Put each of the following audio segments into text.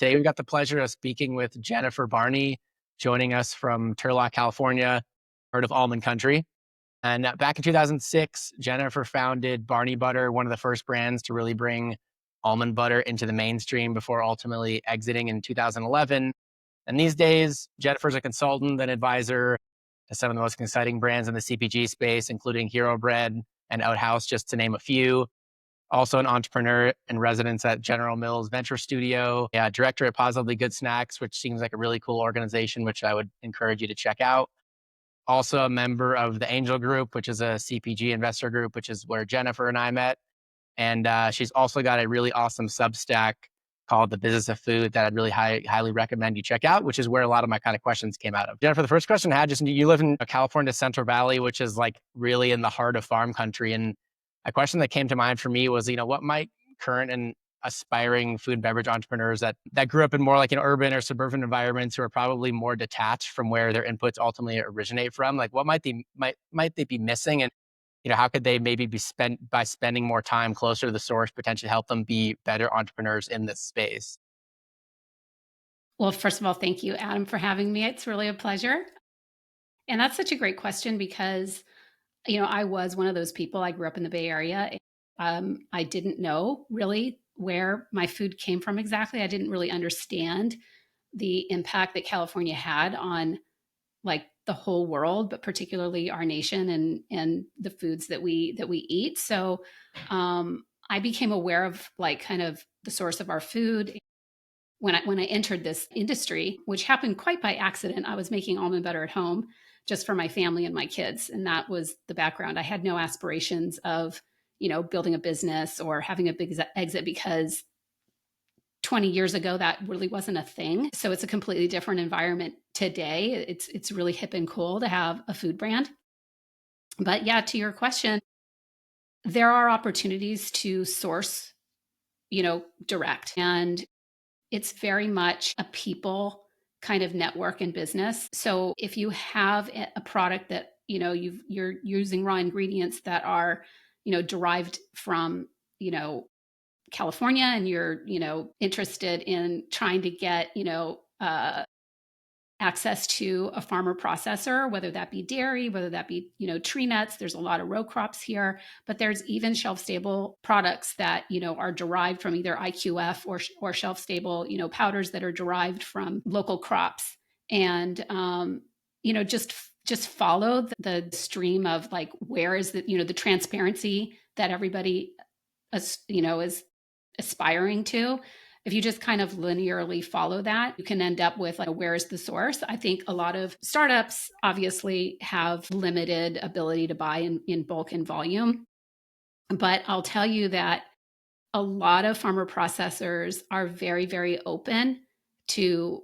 Today, we've got the pleasure of speaking with Jennifer Barney, joining us from Turlock, California, part of Almond Country. And back in 2006, Jennifer founded Barney Butter, one of the first brands to really bring almond butter into the mainstream before ultimately exiting in 2011. And these days, Jennifer's a consultant and advisor to some of the most exciting brands in the CPG space, including Hero Bread and Haus, just to name a few. Also an entrepreneur in residence at General Mills Venture Studio. Yeah, director at Positively Good Snacks, which seems like a really cool organization, which I would encourage you to check out. Also a member of the Angel Group, which is a CPG investor group, which is where Jennifer and I met. And she's also got a really awesome Substack called The Business of Food that I'd really highly recommend you check out, which is where a lot of my kind of questions came out of. Jennifer, the first question I had, just you live in California Central Valley, which is like really in the heart of farm country. And a question that came to mind for me was, what might current and aspiring food and beverage entrepreneurs that grew up in more like urban or suburban environments who are probably more detached from where their inputs ultimately originate from, like what might they be missing? And how could they maybe be spending more time closer to the source, potentially help them be better entrepreneurs in this space? Well, first of all, thank you, Adam, for having me. It's really a pleasure. And that's such a great question because, I was one of those people. I grew up in the Bay Area. I didn't know really where my food came from exactly. I didn't really understand the impact that California had on like the whole world, but particularly our nation and the foods that we eat. So I became aware of like kind of the source of our food when I entered this industry, which happened quite by accident. I was making almond butter at home just for my family and my kids, and that was the background. I had no aspirations of, building a business or having a big exit because 20 years ago that really wasn't a thing. So it's a completely different environment today. It's really hip and cool to have a food brand. But yeah, to your question, there are opportunities to source, direct, and it's very much a people kind of network and business. So if you have a product that, you're using raw ingredients that are, derived from, California, and you're, interested in trying to get, access to a farmer processor, whether that be dairy, whether that be, tree nuts. There's a lot of row crops here, but there's even shelf stable products that, are derived from either IQF or shelf stable, powders that are derived from local crops. And, just follow the stream of like, where is the transparency that everybody, is aspiring to. If you just kind of linearly follow that, you can end up with like, where is the source? I think a lot of startups obviously have limited ability to buy in bulk and volume. But I'll tell you that a lot of farmer processors are very, very open to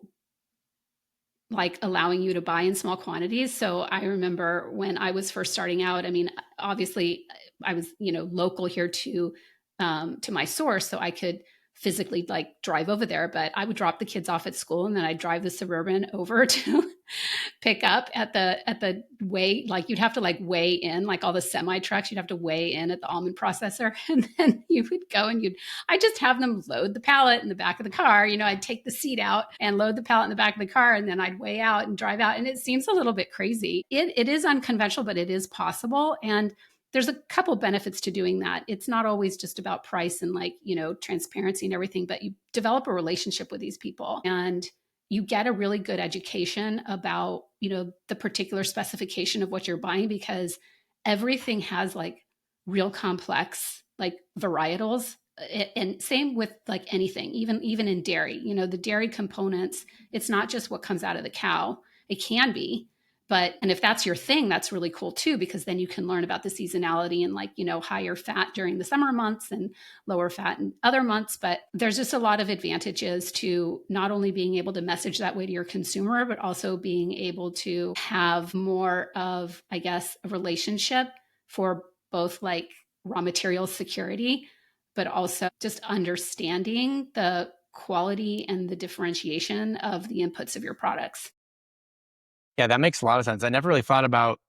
like allowing you to buy in small quantities. So I remember when I was first starting out, I mean, obviously I was, local here to my source, so I could physically like drive over there, but I would drop the kids off at school and then I'd drive the Suburban over to pick up at the weigh, like you'd have to like weigh in, like all the semi trucks, you'd have to weigh in at the almond processor. And then you would go and I just have them load the pallet in the back of the car. I'd take the seat out and load the pallet in the back of the car, and then I'd weigh out and drive out. And it seems a little bit crazy. It is unconventional, but it is possible. And there's a couple benefits to doing that. It's not always just about price and like, transparency and everything, but you develop a relationship with these people and you get a really good education about, the particular specification of what you're buying, because everything has like real complex, like varietals. And same with like anything, even in dairy, the dairy components, it's not just what comes out of the cow. It can be, and if that's your thing, that's really cool too, because then you can learn about the seasonality and like, higher fat during the summer months and lower fat in other months. But there's just a lot of advantages to not only being able to message that way to your consumer, but also being able to have more of, I guess, a relationship for both like raw material security, but also just understanding the quality and the differentiation of the inputs of your products. Yeah, that makes a lot of sense. I never really thought about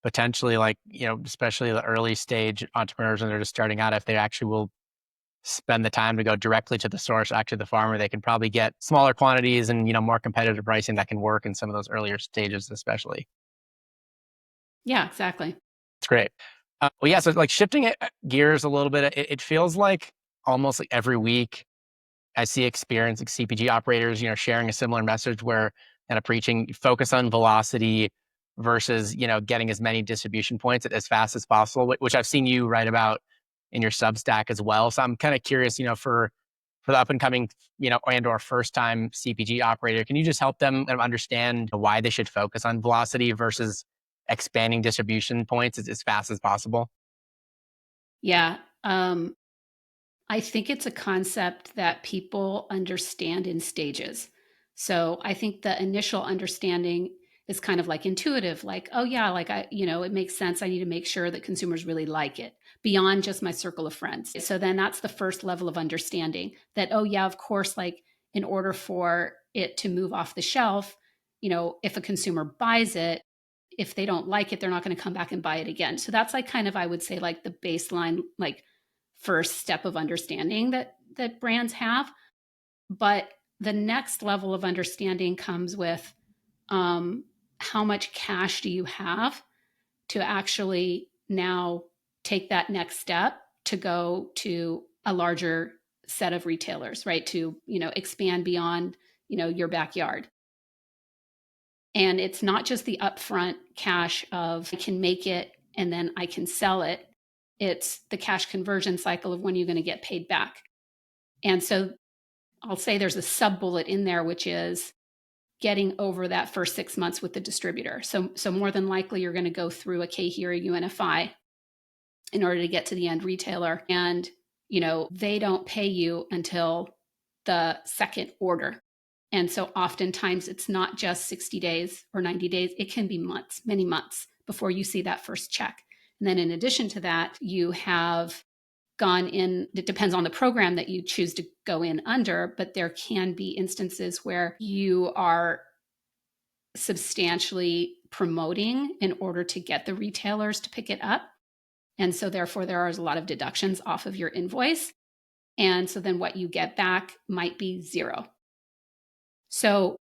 potentially like, especially the early stage entrepreneurs when they're just starting out, if they actually will spend the time to go directly to the source, actually the farmer, they can probably get smaller quantities and, more competitive pricing that can work in some of those earlier stages, especially. Yeah, exactly. It's great. Well, yeah. So like shifting gears a little bit, it feels like almost like every week I see experienced like CPG operators, sharing a similar message where kind of preaching focus on velocity versus, getting as many distribution points as fast as possible, which I've seen you write about in your Substack as well. So I'm kind of curious, for the up and coming, and or first time CPG operator, can you just help them kind of understand why they should focus on velocity versus expanding distribution points as fast as possible? Yeah. I think it's a concept that people understand in stages. So I think the initial understanding is kind of like intuitive, like, oh yeah, like it makes sense. I need to make sure that consumers really like it beyond just my circle of friends. So then that's the first level of understanding that, oh yeah, of course, like in order for it to move off the shelf, if a consumer buys it, if they don't like it, they're not going to come back and buy it again. So that's like kind of, I would say, like the baseline, like first step of understanding that brands have. But the next level of understanding comes with how much cash do you have to actually now take that next step to go to a larger set of retailers, right? To, expand beyond, your backyard. And it's not just the upfront cash of I can make it and then I can sell it. It's the cash conversion cycle of when you're going to get paid back. And so I'll say there's a sub bullet in there, which is getting over that first 6 months with the distributor. So more than likely you're going to go through a KHE or a UNFI in order to get to the end retailer. And, they don't pay you until the second order. And so oftentimes it's not just 60 days or 90 days. It can be months, many months before you see that first check. And then in addition to that, you have gone in, it depends on the program that you choose to go in under, but there can be instances where you are substantially promoting in order to get the retailers to pick it up. And so therefore there are a lot of deductions off of your invoice. And so then what you get back might be zero. So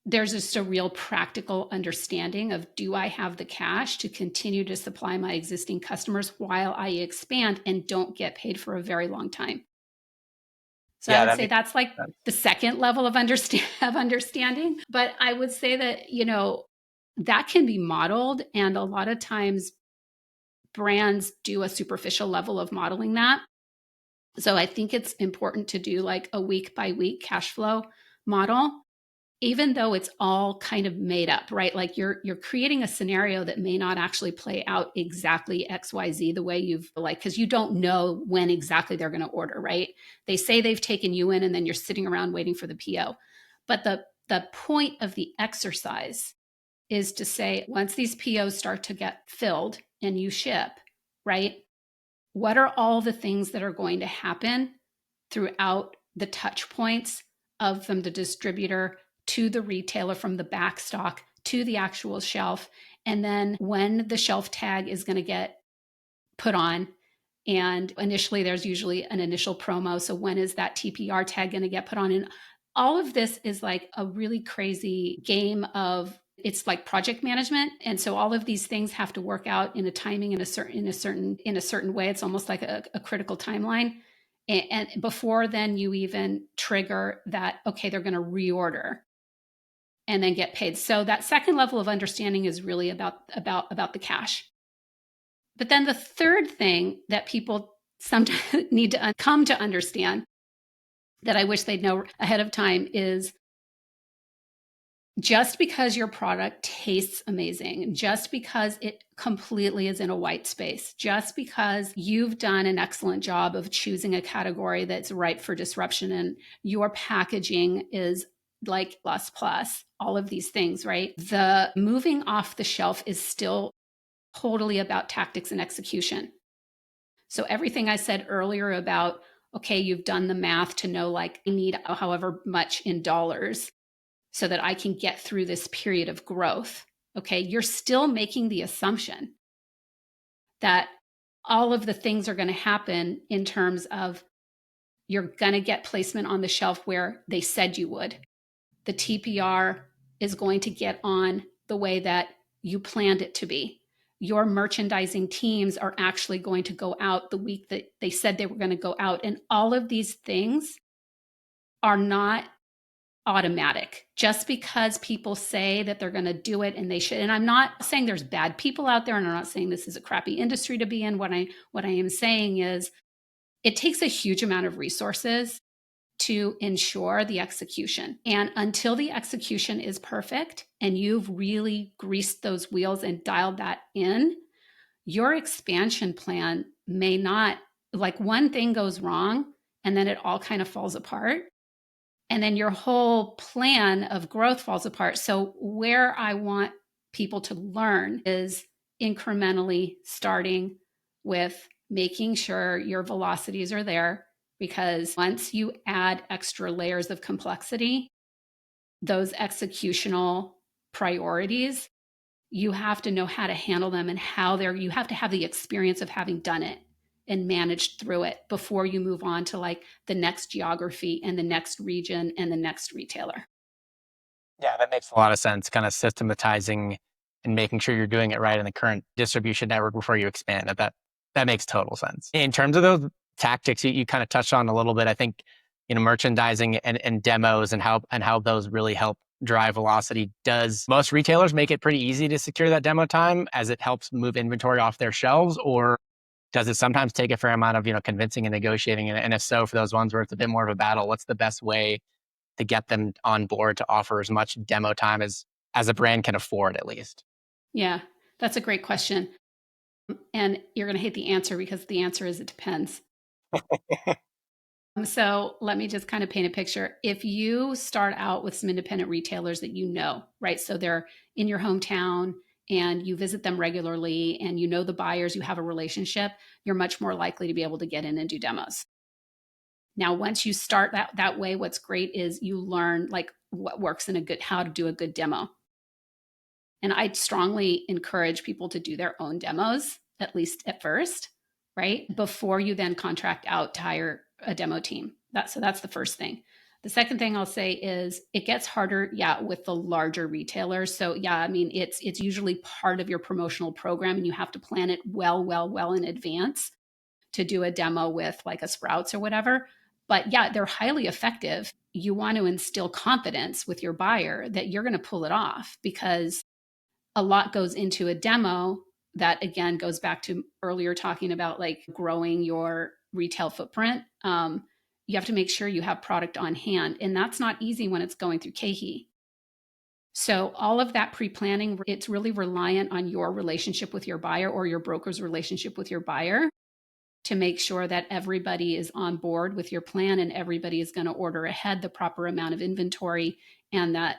there's just a real practical understanding of, do I have the cash to continue to supply my existing customers while I expand and don't get paid for a very long time? So I Yeah, would that say makes that's like sense. the second level of understanding. But I would say that, that can be modeled. And a lot of times brands do a superficial level of modeling that. So I think it's important to do like a week by week cash flow model, even though it's all kind of made up, right? Like you're creating a scenario that may not actually play out exactly XYZ the way you've like, because you don't know when exactly they're going to order, right? They say they've taken you in and then you're sitting around waiting for the PO. But the point of the exercise is to say, once these POs start to get filled and you ship, right? What are all the things that are going to happen throughout the touch points of from the distributor to the retailer, from the back stock to the actual shelf, and then when the shelf tag is going to get put on? And initially there's usually an initial promo, so when is that TPR tag going to get put on? And all of this is like a really crazy game of, it's like project management. And so all of these things have to work out in a timing in a certain way. It's almost like a critical timeline. And before then you even trigger that, okay, they're going to reorder and then get paid. So that second level of understanding is really about the cash. But then the third thing that people sometimes need to come to understand, that I wish they'd know ahead of time, is just because your product tastes amazing, just because it completely is in a white space, just because you've done an excellent job of choosing a category that's ripe for disruption and your packaging is like plus, all of these things, right? The moving off the shelf is still totally about tactics and execution. So everything I said earlier about, okay, you've done the math to know like I need however much in dollars so that I can get through this period of growth. Okay, you're still making the assumption that all of the things are going to happen in terms of You're going to get placement on the shelf where they said you would. The TPR is going to get on the way that you planned it to be. Your merchandising teams are actually going to go out the week that they said they were going to go out. And all of these things are not automatic. Just because people say that they're going to do it and they should, and I'm not saying there's bad people out there, and I'm not saying this is a crappy industry to be in. What I am saying is it takes a huge amount of resources to ensure the execution. And until the execution is perfect and you've really greased those wheels and dialed that in, your expansion plan may not, like one thing goes wrong and then it all kind of falls apart. And then your whole plan of growth falls apart. So where I want people to learn is incrementally starting with making sure your velocities are there, because once you add extra layers of complexity, those executional priorities, you have to know how to handle them and you have to have the experience of having done it and managed through it before you move on to like the next geography and the next region and the next retailer. Yeah, that makes a lot of sense. Kind of systematizing and making sure you're doing it right in the current distribution network before you expand. That makes total sense. In terms of those tactics, you kind of touched on a little bit. I think merchandising and demos and how those really help drive velocity. Does most retailers make it pretty easy to secure that demo time as it helps move inventory off their shelves, or does it sometimes take a fair amount of convincing and negotiating? And if so, for those ones where it's a bit more of a battle, what's the best way to get them on board to offer as much demo time as a brand can afford, at least? Yeah, that's a great question. And you're going to hate the answer because the answer is it depends. So let me just kind of paint a picture. If you start out with some independent retailers that right? So they're in your hometown and you visit them regularly and the buyers, you have a relationship, you're much more likely to be able to get in and do demos. Now, once you start that way, what's great is you learn like what works how to do a good demo. And I strongly encourage people to do their own demos, at least at first, right? Before you then contract out to hire a demo team. So that's the first thing. The second thing I'll say is it gets harder, with the larger retailers. So it's usually part of your promotional program and you have to plan it well in advance to do a demo with like a Sprouts or whatever. But they're highly effective. You want to instill confidence with your buyer that you're going to pull it off, because a lot goes into a demo that, again, goes back to earlier talking about like growing your retail footprint. You have to make sure you have product on hand. And that's not easy when it's going through KeHE. So all of that pre-planning, it's really reliant on your relationship with your buyer or your broker's relationship with your buyer to make sure that everybody is on board with your plan and everybody is going to order ahead the proper amount of inventory and that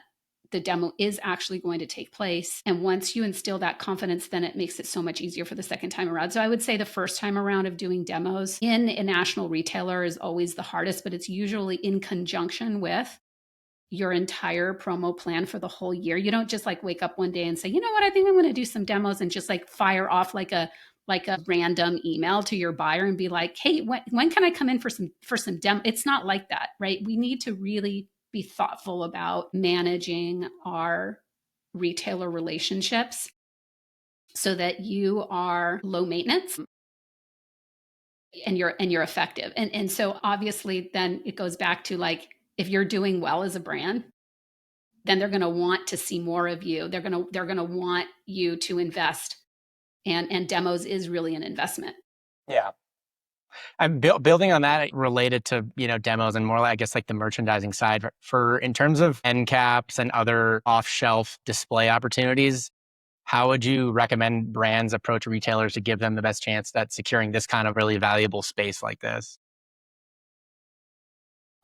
the demo is actually going to take place. And once you instill that confidence, then it makes it so much easier for the second time around. So I would say the first time around of doing demos in a national retailer is always the hardest, but it's usually in conjunction with your entire promo plan for the whole year. You don't just like wake up one day and say, you know what, I think I'm going to do some demos and just like fire off like a random email to your buyer and be like, hey, when can I come in for some demo? It's not like that, right? We need to really be thoughtful about managing our retailer relationships so that you are low maintenance and you're effective. And so obviously then it goes back to like, if you're doing well as a brand, then they're going to want to see more of you. They're going to want you to invest, and demos is really an investment. Yeah. I'm building on that related to, demos and more like, I guess, like the merchandising side for in terms of end caps and other off-shelf display opportunities. How would you recommend brands approach retailers to give them the best chance at securing this kind of really valuable space like this?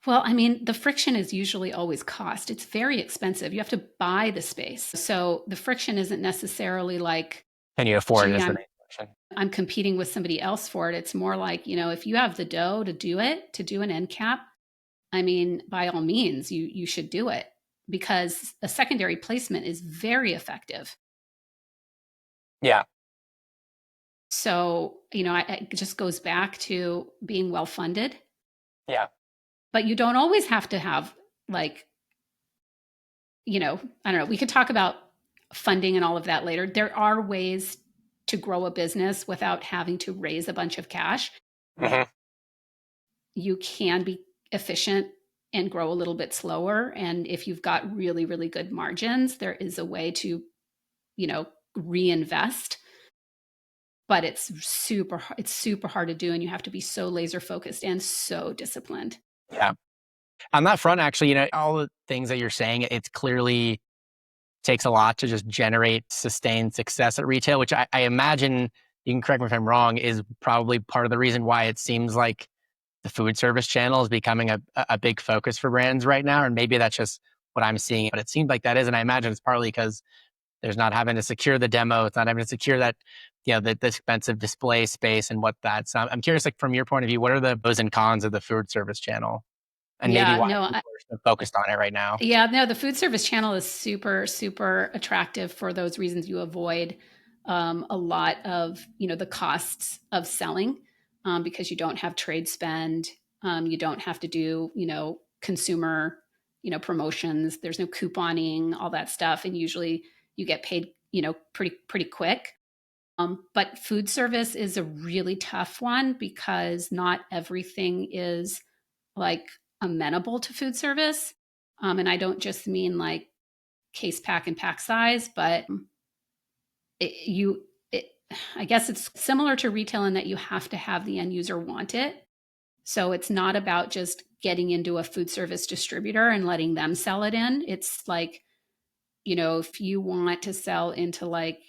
Well, the friction is usually always cost. It's very expensive. You have to buy the space. So the friction isn't necessarily like, Can you afford gee, it? Is the main question. I'm competing with somebody else for it. It's more like, if you have the dough to do an end cap, by all means, you should do it, because a secondary placement is very effective. Yeah. So, it just goes back to being well-funded. Yeah. But you don't always have to have like, I don't know, we could talk about funding and all of that later. There are ways to grow a business without having to raise a bunch of cash. Mhm. You can be efficient and grow a little bit slower. And if you've got really, really good margins, there is a way to, reinvest. But it's super hard to do. And you have to be so laser focused and so disciplined. Yeah. On that front, actually, all the things that you're saying, it's clearly takes a lot to just generate sustained success at retail, which I imagine, you can correct me if I'm wrong, is probably part of the reason why it seems like the food service channel is becoming a big focus for brands right now. And maybe that's just what I'm seeing, but it seems like that is. And I imagine it's partly because there's not having to secure the demo. It's not having to secure that, the expensive display space and what that's. I'm curious, like from your point of view, what are the pros and cons of the food service channel? And maybe Yeah, why no, people are so focused on it right now. yeah, no, the food service channel is super, super attractive for those reasons. You avoid a lot of, the costs of selling because you don't have trade spend. You don't have to do, consumer, promotions. There's no couponing, all that stuff. And usually you get paid, pretty quick. But food service is a really tough one because not everything is like amenable to food service. And I don't just mean like case pack and pack size, but it, you, it, I guess it's similar to retail in that you have to have the end user want it. So it's not about just getting into a food service distributor and letting them sell it in. It's like, if you want to sell into like,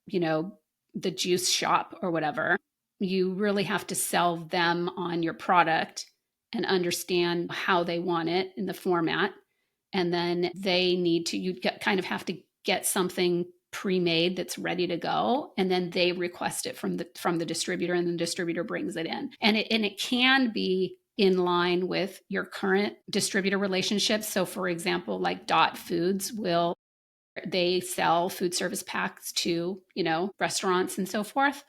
you know, the juice shop or whatever, you really have to sell them on your product and understand how they want it in the format. And then kind of have to get something pre-made that's ready to go, and then they request it from the distributor, and the distributor brings it in, and it can be in line with your current distributor relationships. So for example, like Dot Foods they sell food service packs to, restaurants and so forth.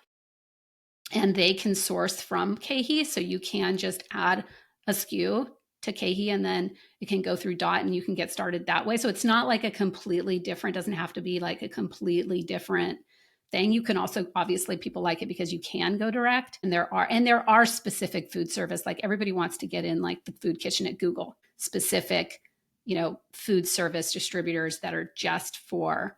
And they can source from KeHE. So you can just add a SKU to KeHE and then it can go through Dot and you can get started that way. So it's not like a completely different, doesn't have to be like a completely different thing. You can also, obviously people like it because you can go direct, and there are specific food service, like everybody wants to get in like the food kitchen at Google, specific food service distributors that are just for,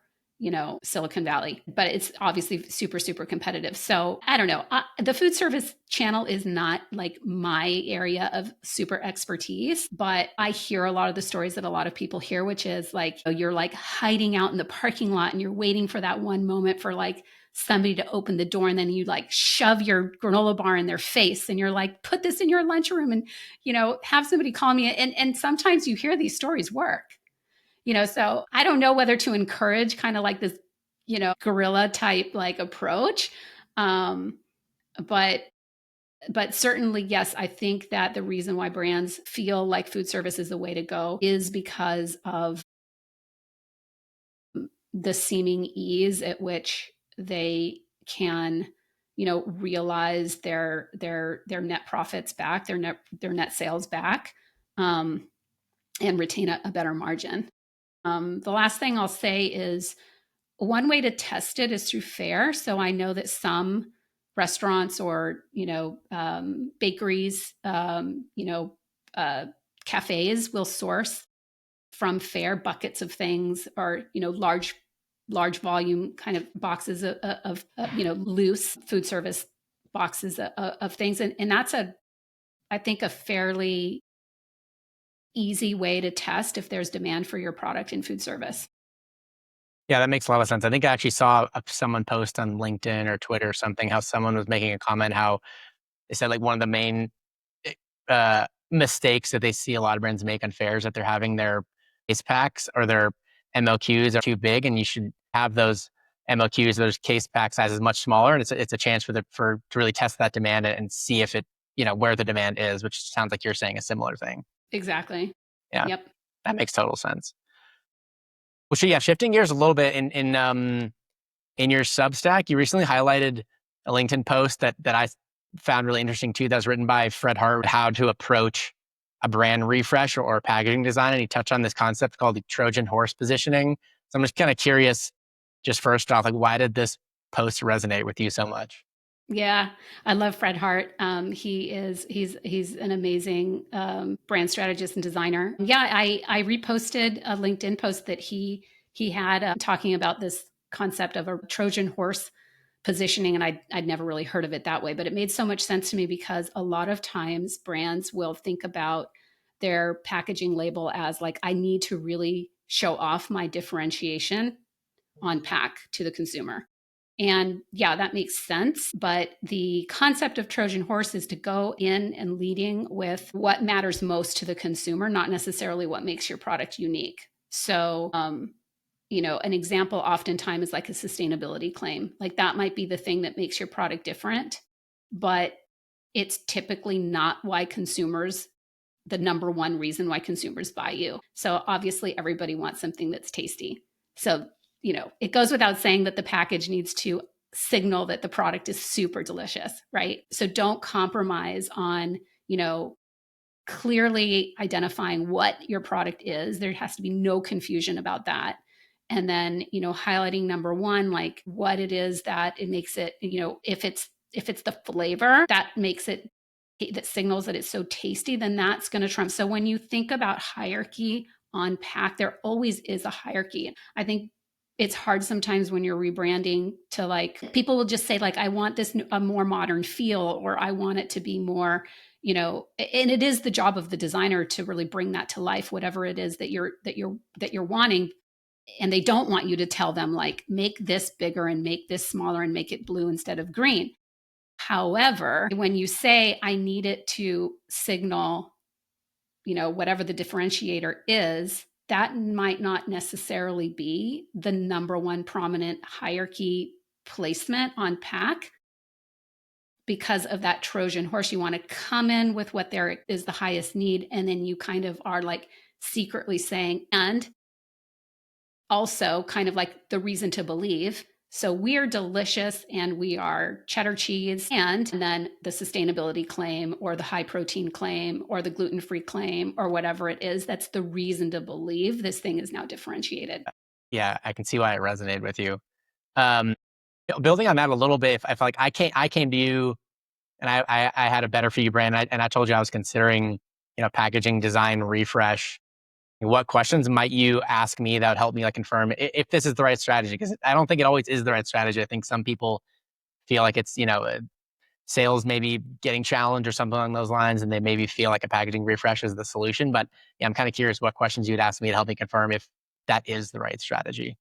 Silicon Valley, but it's obviously super, super competitive. So I don't know. The food service channel is not like my area of super expertise, but I hear a lot of the stories that a lot of people hear, which is like, you're like hiding out in the parking lot and you're waiting for that one moment for like somebody to open the door, and then you like shove your granola bar in their face and you're like, put this in your lunchroom and, have somebody call me. And sometimes you hear these stories work, so I don't know whether to encourage kind of like this, guerrilla type like approach. But certainly, yes, I think that the reason why brands feel like food service is the way to go is because of the seeming ease at which they can, realize their net profits back, their net sales back, and retain a better margin. The last thing I'll say is one way to test it is through FAIR. So I know that some restaurants or bakeries, cafes will source from FAIR buckets of things, or large volume kind of boxes of loose food service boxes of things, and that's I think a fairly easy way to test if there's demand for your product in food service. Yeah, that makes a lot of sense. I think I actually saw someone post on LinkedIn or Twitter or something, how someone was making a comment, how they said like one of the main mistakes that they see a lot of brands make on fairs, that they're having their case packs or their MLQs are too big, and you should have those MLQs, those case pack sizes much smaller, and it's a chance to really test that demand and see if it, where the demand is, which sounds like you're saying a similar thing. Exactly. Yeah, Yep. that makes total sense. Well, so yeah, shifting gears a little bit in your Substack, you recently highlighted a LinkedIn post that I found really interesting too. That was written by Fred Hart, how to approach a brand refresh or packaging design, and he touched on this concept called the Trojan horse positioning. So I'm just kind of curious, just first off, like why did this post resonate with you so much? Yeah, I love Fred Hart. He's an amazing brand strategist and designer. Yeah, I reposted a LinkedIn post that he had talking about this concept of a Trojan horse positioning, and I'd never really heard of it that way, but it made so much sense to me because a lot of times brands will think about their packaging label as like, I need to really show off my differentiation on pack to the consumer. And yeah, that makes sense. But the concept of Trojan horse is to go in and leading with what matters most to the consumer, not necessarily what makes your product unique. So, an example oftentimes is like a sustainability claim. Like that might be the thing that makes your product different, but it's typically not why consumers, the number one reason why consumers buy you. So obviously everybody wants something that's tasty. So, it goes without saying that the package needs to signal that the product is super delicious, right? So don't compromise on, clearly identifying what your product is. There has to be no confusion about that. And then, highlighting number one, like what it is that it makes it, if it's the flavor that makes it, that signals that it's so tasty, then that's going to trump. So when you think about hierarchy on pack, there always is a hierarchy. I think it's hard sometimes when you're rebranding to like, people will just say like, I want this a more modern feel, or I want it to be more, and it is the job of the designer to really bring that to life, whatever it is that you're wanting. And they don't want you to tell them like, make this bigger and make this smaller and make it blue instead of green. However, when you say, I need it to signal, whatever the differentiator is, that might not necessarily be the number one prominent hierarchy placement on pack. Because of that Trojan horse, you want to come in with what there is the highest need. And then you kind of are like secretly saying, and also kind of like the reason to believe. So we're delicious and we are cheddar cheese. And then the sustainability claim or the high protein claim or the gluten-free claim or whatever it is, that's the reason to believe this thing is now differentiated. Yeah, I can see why it resonated with you. Um, Building on that a little bit, if I felt like I came to you and I had a better for you brand, and I told you I was considering, packaging design refresh. What questions might you ask me that would help me like confirm if this is the right strategy? Because I don't think it always is the right strategy. I think some people feel like it's, sales maybe getting challenged or something along those lines, and they maybe feel like a packaging refresh is the solution. But yeah, I'm kind of curious what questions you'd ask me to help me confirm if that is the right strategy.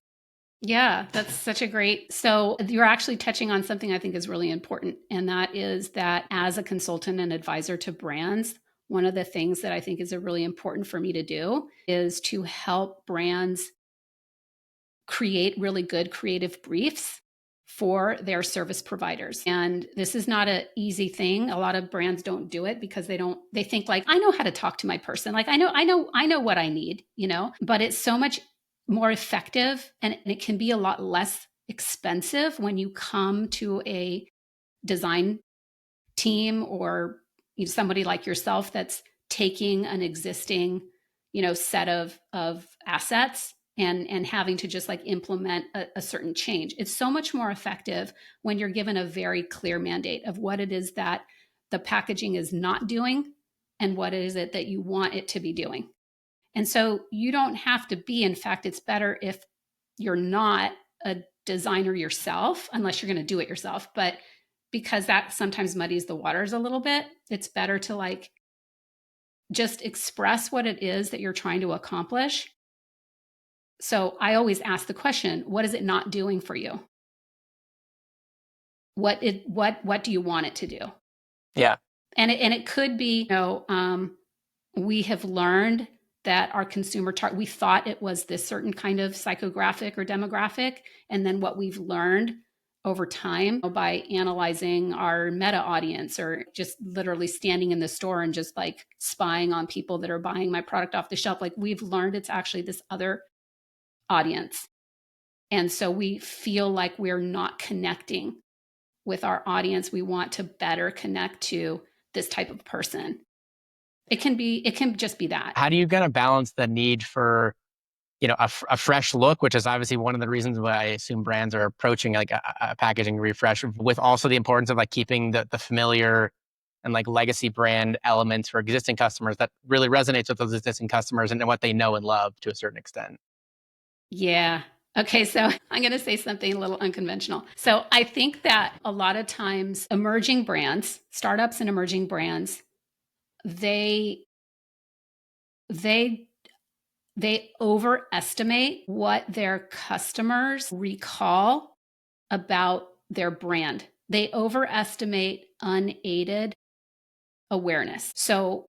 Yeah, that's such a great. So you're actually touching on something I think is really important. And that is that as a consultant and advisor to brands, one of the things that I think is a really important for me to do is to help brands create really good creative briefs for their service providers. And this is not an easy thing. A lot of brands don't do it because they think like, I know how to talk to my person. Like I know what I need, but it's so much more effective and it can be a lot less expensive when you come to a design team or somebody like yourself that's taking an existing set of assets and having to just like implement a certain change. It's so much more effective when you're given a very clear mandate of what it is that the packaging is not doing and what is it that you want it to be doing. And so you don't have to be, in fact, it's better if you're not a designer yourself, unless you're going to do it yourself. But because that sometimes muddies the waters a little bit, it's better to like just express what it is that you're trying to accomplish. So I always ask the question, what is it not doing for you? What do you want it to do? Yeah. And it could be, we have learned that our consumer target, we thought it was this certain kind of psychographic or demographic. And then what we've learned over time by analyzing our meta audience or just literally standing in the store and just like spying on people that are buying my product off the shelf, like we've learned it's actually this other audience. And so we feel like we're not connecting with our audience. We want to better connect to this type of person. It can just be that. How do you gonna balance the need for, a fresh look, which is obviously one of the reasons why I assume brands are approaching like a packaging refresh, with also the importance of like keeping the familiar and like legacy brand elements for existing customers that really resonates with those existing customers and what they know and love to a certain extent. Yeah. Okay, so I'm going to say something a little unconventional. So I think that a lot of times emerging brands, startups and emerging brands, they they they overestimate what their customers recall about their brand. They overestimate unaided awareness. So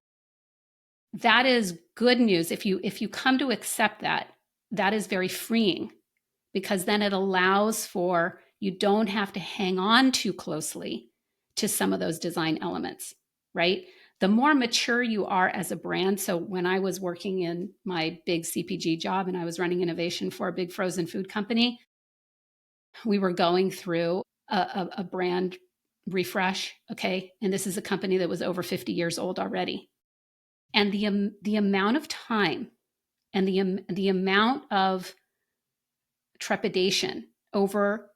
that is good news. If you come to accept that, that is very freeing, because then it allows for you don't have to hang on too closely to some of those design elements, right? The more mature you are as a brand. So when I was working in my big CPG job and I was running innovation for a big frozen food company, we were going through a brand refresh. Okay. And this is a company that was over 50 years old already. And the amount of time and the amount of trepidation over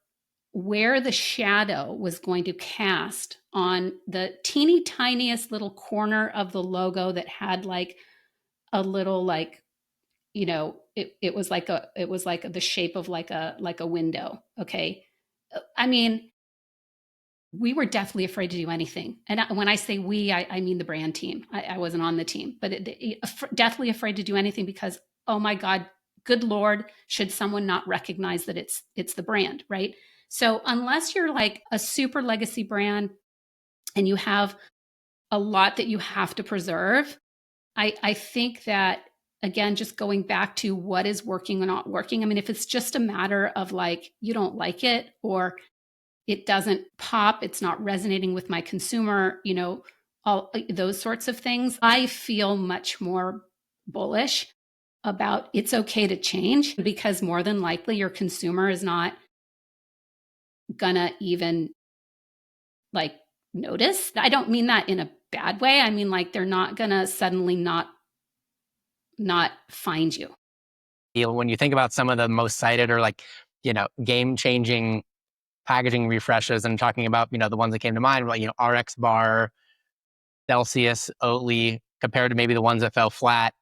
where the shadow was going to cast on the teeny tiniest little corner of the logo that had like a little like, it was like the shape of like a window. Okay. I mean, we were definitely afraid to do anything. And when I say we, I mean the brand team. I wasn't on the team, but definitely afraid to do anything because, oh my God, good Lord, should someone not recognize that it's the brand, right? So unless you're like a super legacy brand and you have a lot that you have to preserve, I think that, again, just going back to what is working or not working. I mean, if it's just a matter of like, you don't like it, or it doesn't pop, it's not resonating with my consumer, all those sorts of things, I feel much more bullish about it's okay to change, because more than likely your consumer is not gonna even like notice. I don't mean that in a bad way. I mean like they're not gonna suddenly not find you. When you think about some of the most cited or like, game changing packaging refreshes, and talking about, the ones that came to mind, like, RX Bar, Celsius, Oatly, compared to maybe the ones that fell flat.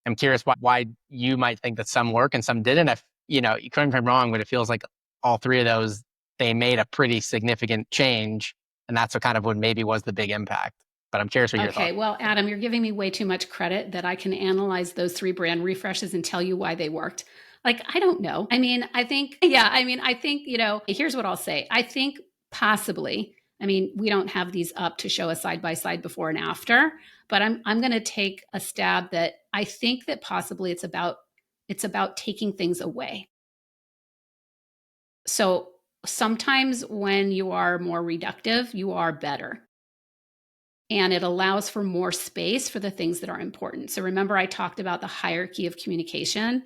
I'm curious why you might think that some work and some didn't. If, you correct me if I'm wrong, but it feels like all three of those, they made a pretty significant change. And that's what maybe was the big impact. But I'm curious what your Okay, thoughts. well, Adam, you're giving me way too much credit that I can analyze those three brand refreshes and tell you why they worked. Like, I don't know. I mean, I think, here's what I'll say. I think possibly, I mean, we don't have these up to show a side by side before and after, but I'm going to take a stab that I think that possibly it's about taking things away. So sometimes when you are more reductive, you are better, and it allows for more space for the things that are important. So remember, I talked about the hierarchy of communication.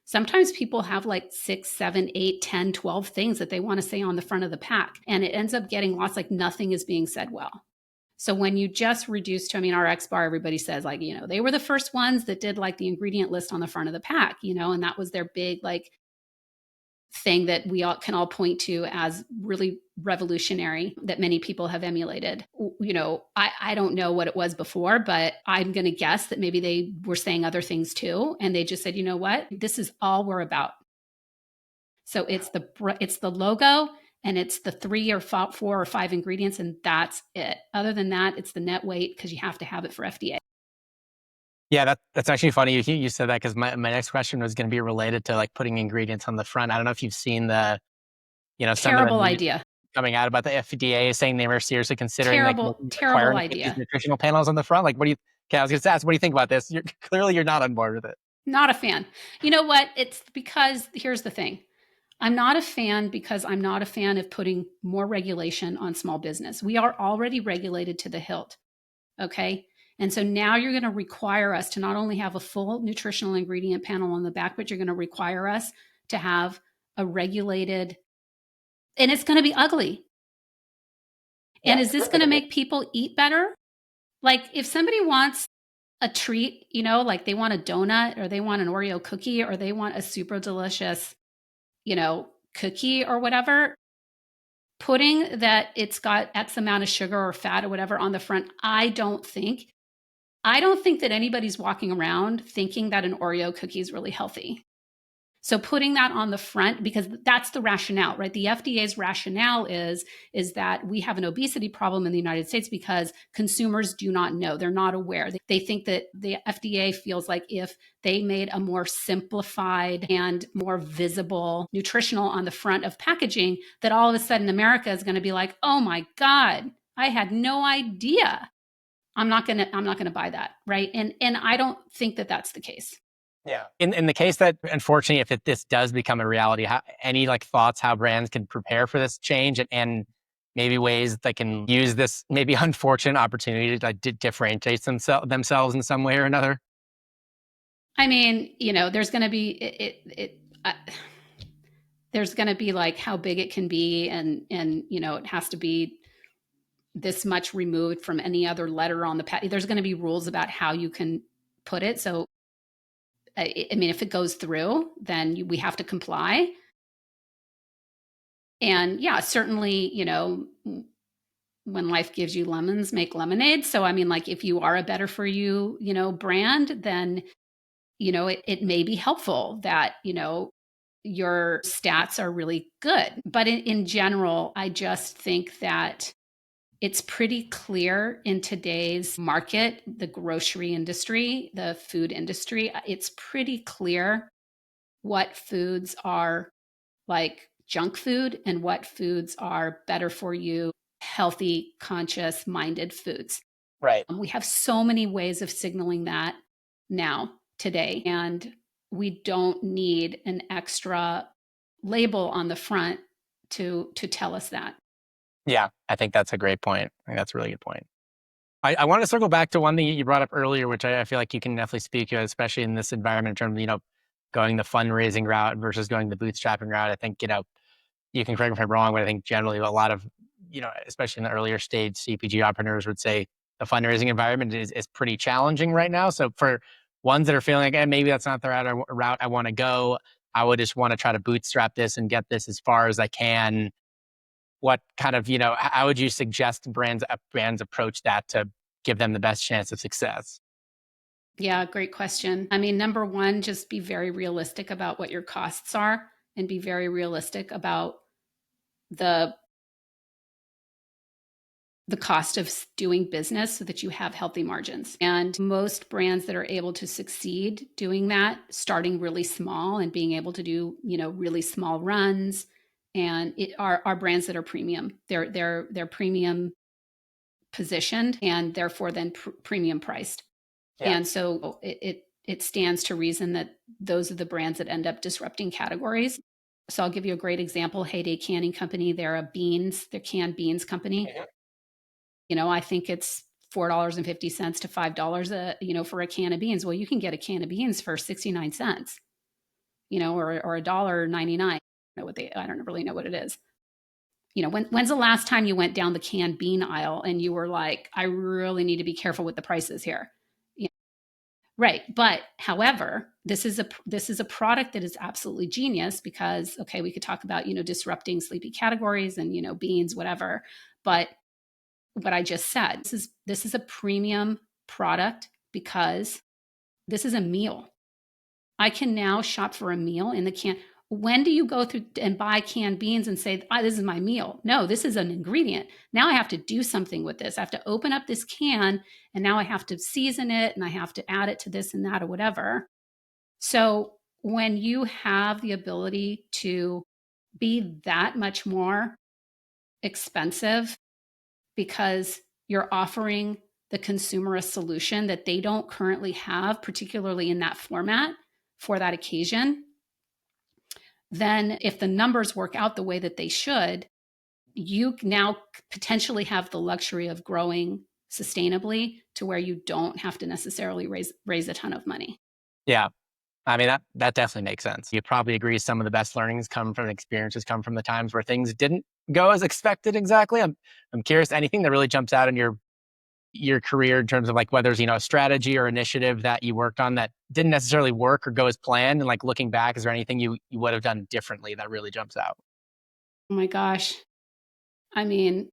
Sometimes people have like 6, 7, 8, 10, 12 things that they want to say on the front of the pack, and it ends up getting lost, like nothing is being said well. So when you just reduce to, I mean, our X bar, everybody says like, they were the first ones that did like the ingredient list on the front of the pack, and that was their big like thing that we all can all point to as really revolutionary, that many people have emulated. I don't know what it was before, but I'm going to guess that maybe they were saying other things too, and they just said, you know what, this is all we're about. So it's the logo, and it's the 3 or 4 or 5 ingredients, and that's it. Other than that, it's the net weight, because you have to have it for FDA. Yeah, that's actually funny you said that, because my next question was going to be related to like putting ingredients on the front. I don't know if you've seen some of the Terrible news idea. coming out about the FDA saying they were seriously considering like Terrible requiring these idea. nutritional panels on the front. Like, okay, I was going to ask, what do you think about this? You're not on board with it. Not a fan. You know what? It's because here's the thing. I'm not a fan because I'm not a fan of putting more regulation on small business. We are already regulated to the hilt. Okay. And so now you're going to require us to not only have a full nutritional ingredient panel on the back, but you're going to require us to have a regulated, and it's going to be ugly. And is this going to make people eat better? Like, if somebody wants a treat, like they want a donut or they want an Oreo cookie or they want a super delicious, cookie or whatever, putting that it's got X amount of sugar or fat or whatever on the front, I don't think that anybody's walking around thinking that an Oreo cookie is really healthy. So putting that on the front, because that's the rationale, right? The FDA's rationale is that we have an obesity problem in the United States because consumers do not know. They're not aware. They think that the FDA feels like if they made a more simplified and more visible nutritional on the front of packaging, that all of a sudden America is going to be like, oh my God, I had no idea. I'm not gonna buy that, right? And I don't think that that's the case. Yeah. In the case that, unfortunately, if this does become a reality, any like thoughts how brands can prepare for this change and maybe ways they can use this maybe unfortunate opportunity to like differentiate themselves in some way or another? I mean, there's going to be there's going to be like how big it can be, and it has to be this much removed from any other letter on the package. There's going to be rules about how you can put it. So, I mean, if it goes through, then we have to comply. And yeah, certainly, when life gives you lemons, make lemonade. So, I mean, like if you are a better for you, brand, then, it may be helpful that, your stats are really good. But in general, I just think that it's pretty clear in today's market, the grocery industry, the food industry, it's pretty clear what foods are like junk food and what foods are better for you, healthy, conscious, minded foods. Right. We have so many ways of signaling that now, today, and we don't need an extra label on the front to tell us that. Yeah, I think that's a great point. I think that's a really good point. I want to circle back to one thing you brought up earlier, which I feel like you can definitely speak to, especially in this environment, in terms of, going the fundraising route versus going the bootstrapping route. I think, you can correct me if I'm wrong, but I think generally a lot of, especially in the earlier stage, CPG entrepreneurs would say the fundraising environment is pretty challenging right now. So for ones that are feeling like, maybe that's not the route I want to go, I would just want to try to bootstrap this and get this as far as I can. What kind of, how would you suggest brands approach that to give them the best chance of success? Yeah, great question. I mean, number one, just be very realistic about what your costs are and be very realistic about the cost of doing business so that you have healthy margins. And most brands that are able to succeed doing that, starting really small and being able to do, really small runs, and are brands that are premium. They're premium positioned and therefore then premium priced. Yeah. And so it stands to reason that those are the brands that end up disrupting categories. So I'll give you a great example. Heyday Canning Company, they're canned beans company. Mm-hmm. I think it's $4.50 to $5 for a can of beans. Well, you can get a can of beans for 69 cents, or $1.99. I don't really know what it is. When's the last time you went down the canned bean aisle and you were like, I really need to be careful with the prices here? Right. But however, this is a product that is absolutely genius because, okay, we could talk about, disrupting sleepy categories and, beans, whatever. But what I just said, this is a premium product because this is a meal. I can now shop for a meal in the can. When do you go through and buy canned beans and say, this is my meal? No, this is an ingredient. Now I have to do something with this. I have to open up this can and now I have to season it and I have to add it to this and that or whatever. So when you have the ability to be that much more expensive because you're offering the consumer a solution that they don't currently have, particularly in that format for that occasion, then if the numbers work out the way that they should, you now potentially have the luxury of growing sustainably to where you don't have to necessarily raise a ton of money. Yeah. I mean, that definitely makes sense. You probably agree some of the best learnings come from experiences, come from the times where things didn't go as expected exactly. I'm curious, anything that really jumps out in your your career in terms of like whether it's, a strategy or initiative that you worked on that didn't necessarily work or go as planned? And like looking back, is there anything you would have done differently that really jumps out? Oh my gosh. I mean,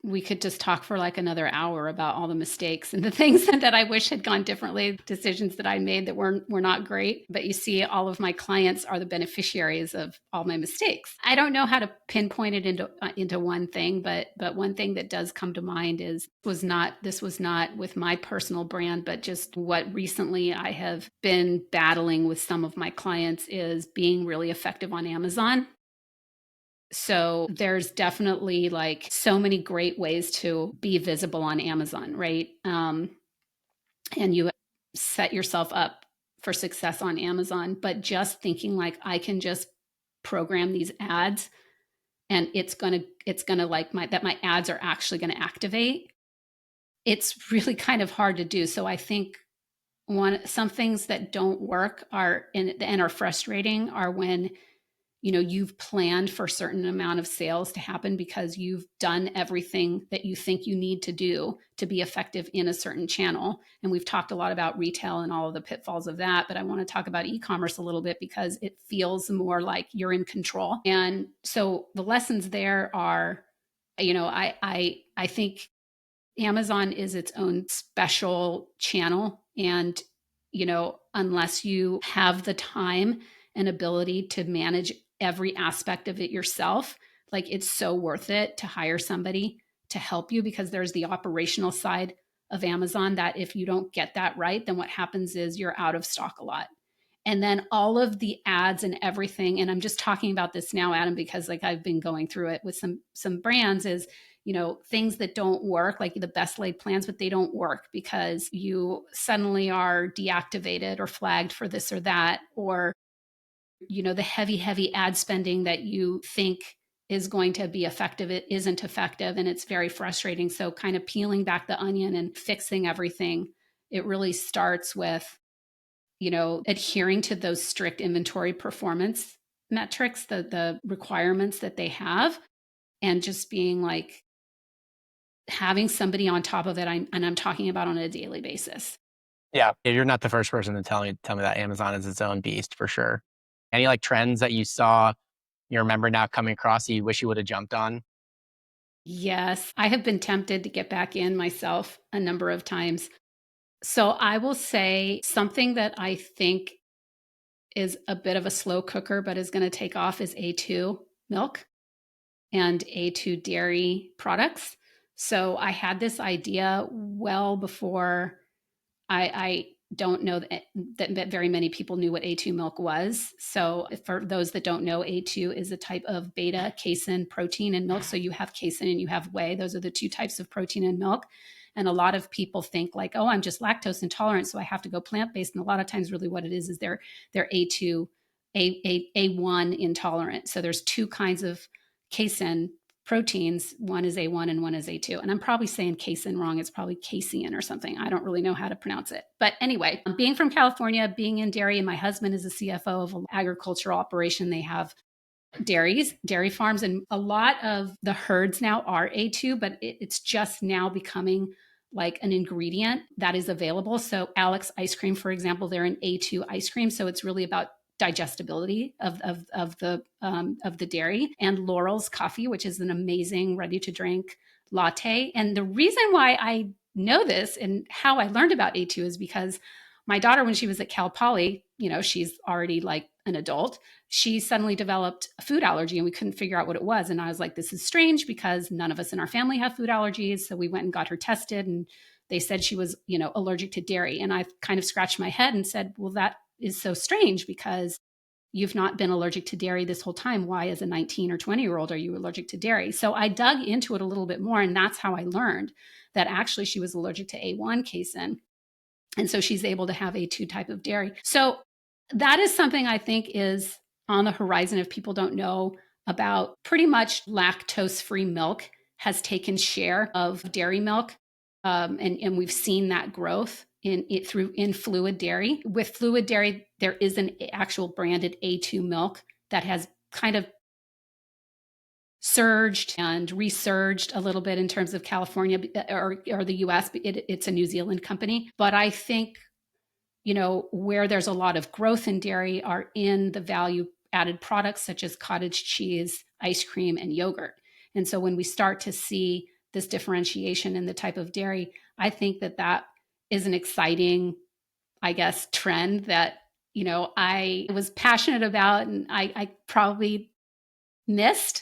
we could just talk for like another hour about all the mistakes and the things that I wish had gone differently, decisions that I made that were not great. But you see, all of my clients are the beneficiaries of all my mistakes. I don't know how to pinpoint it into one thing, but one thing that does come to mind is this was not with my personal brand, but just what recently I have been battling with some of my clients is being really effective on Amazon. So there's definitely like so many great ways to be visible on Amazon, right? And you set yourself up for success on Amazon, but just thinking like I can just program these ads and it's gonna like my ads are actually gonna activate. It's really kind of hard to do. So I think some things that don't work are and are frustrating are when you've planned for a certain amount of sales to happen because you've done everything that you think you need to do to be effective in a certain channel. And we've talked a lot about retail and all of the pitfalls of that, but I want to talk about e-commerce a little bit because it feels more like you're in control. And so the lessons there are, I think Amazon is its own special channel. And, unless you have the time and ability to manage every aspect of it yourself, like it's so worth it to hire somebody to help you because there's the operational side of Amazon that if you don't get that right, then what happens is you're out of stock a lot. And then all of the ads and everything, and I'm just talking about this now, Adam, because like I've been going through it with some brands is, things that don't work, like the best laid plans, but they don't work because you suddenly are deactivated or flagged for this or that, or, the heavy ad spending that you think is going to be effective, it isn't effective. And it's very frustrating. So kind of peeling back the onion and fixing everything, it really starts with, adhering to those strict inventory performance metrics, the requirements that they have, and just being like, having somebody on top of it. I'm talking about on a daily basis. Yeah. You're not the first person to tell me that Amazon is its own beast for sure. Any like trends that you saw, you remember now coming across that you wish you would have jumped on? Yes, I have been tempted to get back in myself a number of times. So I will say something that I think is a bit of a slow cooker, but is going to take off is A2 milk and A2 dairy products. So I had this idea well before I don't know that very many people knew what A2 milk was. So for those that don't know, A2 is a type of beta casein protein in milk. So you have casein and you have whey. Those are the two types of protein in milk. And a lot of people think like, oh, I'm just lactose intolerant, so I have to go plant-based. And a lot of times really what it is they're A2, A1 intolerant. So there's two kinds of casein proteins. One is A1 and one is A2. And I'm probably saying casein wrong. It's probably casein or something. I don't really know how to pronounce it. But anyway, being from California, being in dairy, and my husband is a CFO of an agricultural operation. They have dairy farms, and a lot of the herds now are A2, but it's just now becoming like an ingredient that is available. So Alex ice cream, for example, they're an A2 ice cream. So it's really about digestibility of the dairy. And Laurel's coffee, which is an amazing ready to drink latte. And the reason why I know this and how I learned about A2 is because my daughter, when she was at Cal Poly, she's already like an adult, she suddenly developed a food allergy and we couldn't figure out what it was. And I was like, this is strange because none of us in our family have food allergies. So we went and got her tested and they said she was, allergic to dairy. And I kind of scratched my head and said, well, that is so strange because you've not been allergic to dairy this whole time. Why, as a 19 or 20-year-old, are you allergic to dairy? So I dug into it a little bit more. And that's how I learned that actually she was allergic to A1 casein. And so she's able to have A2 type of dairy. So that is something I think is on the horizon if people don't know about. Pretty much lactose-free milk has taken share of dairy milk. And we've seen that growth in fluid dairy. With fluid dairy, there is an actual branded A2 milk that has kind of surged and resurged a little bit in terms of California or the US. It's a New Zealand company. But I think, where there's a lot of growth in dairy are in the value added products such as cottage cheese, ice cream, and yogurt. And so when we start to see this differentiation in the type of dairy, I think that is an exciting, I guess, trend that, I was passionate about and I probably missed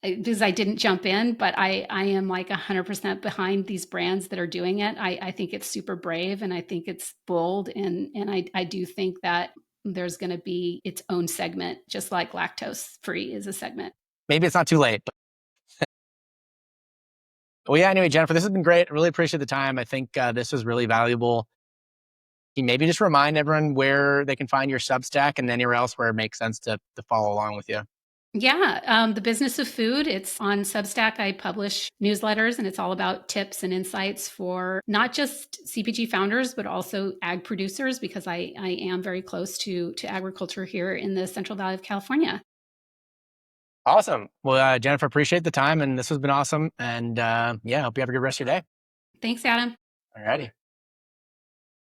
because I didn't jump in, but I am like 100% behind these brands that are doing it. I think it's super brave and I think it's bold. And I do think that there's going to be its own segment, just like lactose free is a segment. Maybe it's not too late. Well, yeah, anyway, Jennifer, this has been great. I really appreciate the time. I think this was really valuable. Can you maybe just remind everyone where they can find your Substack and anywhere else where it makes sense to follow along with you? Yeah, the business of food. It's on Substack. I publish newsletters and it's all about tips and insights for not just CPG founders, but also ag producers, because I am very close to agriculture here in the Central Valley of California. Awesome. Well, Jennifer, appreciate the time and this has been awesome. And yeah, hope you have a good rest of your day. Thanks, Adam. All righty.